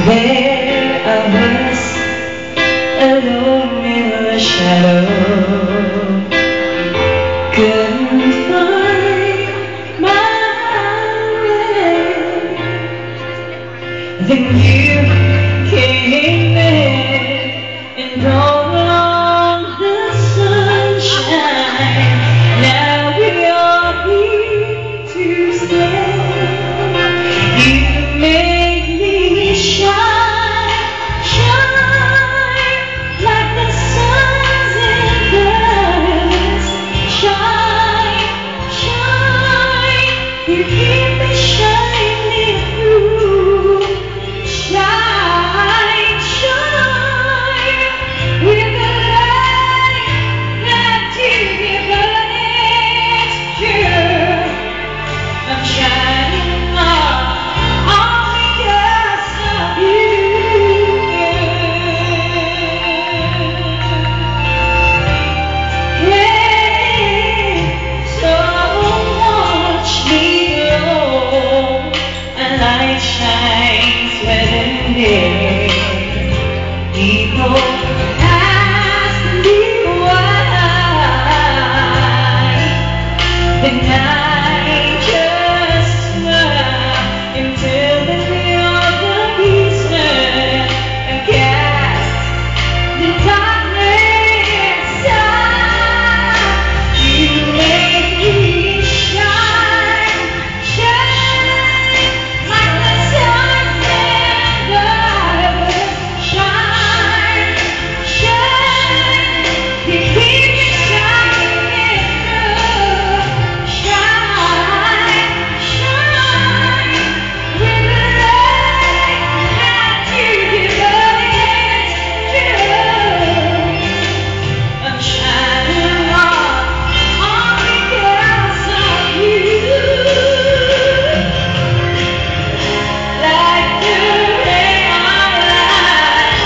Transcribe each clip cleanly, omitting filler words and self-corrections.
There I was, alone in the shadow, couldn't find my way. Then you came in and brought along the sunshine. Now we are here to stay. You made me shine, shine like the suns in the heavens. Shine, shine, you keep me shining through. Shine, shine, with the light that you give us. True, I'm shining on because of you. Hey, so watch me glow. A light shines within me. People ask me why, then I just smile until the other reason and cast the darkness out. You make me shine, shine like the suns in the heavens. Shine, shine, you keep me shining through. Shine, shine, with the light that you give us. True, I'm shining on because of you. Like the ray of light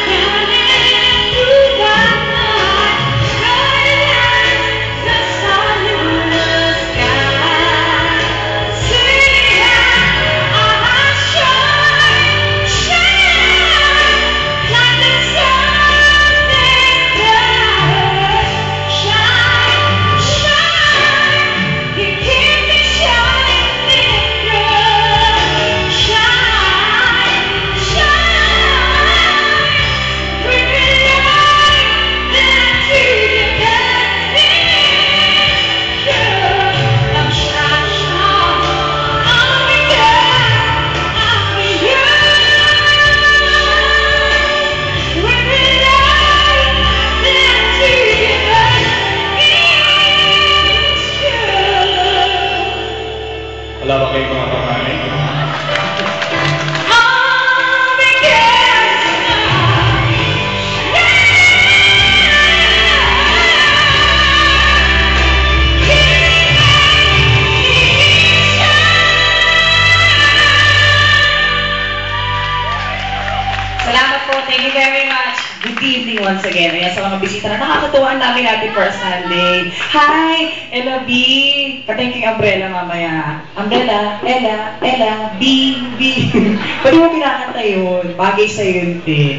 shining through the night, bright as the sun in the sky. See, I shine, shine like the suns in the heavens. Shine, shine, you keep me shining through. Shine, shine, with the light that you give us. True, I'm shining on because of you. With the light that you give us, it's true. Wala ba kayong mga pakain? All because salamat po. Thank you very much. Good evening once again. Ayan, sa mga bisita na nakakatuwaan namin natin for Sunday. Hi, Ella B. Patay yung umbrella mamaya. Umbrella, Ella, B. Pwede mo pinakanta yun. Bagay sa yun, te.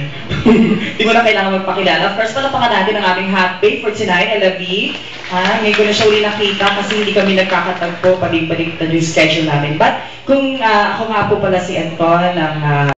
Di mo na kailangan magpakilala. First, palapakan natin ang aming hot babe for tonight, Ella B. Ngayon ko na siya uli nakita kasi hindi kami nagkakatagpo. Palig-palig na yung schedule namin. But, kung ako nga po pala si Anton ng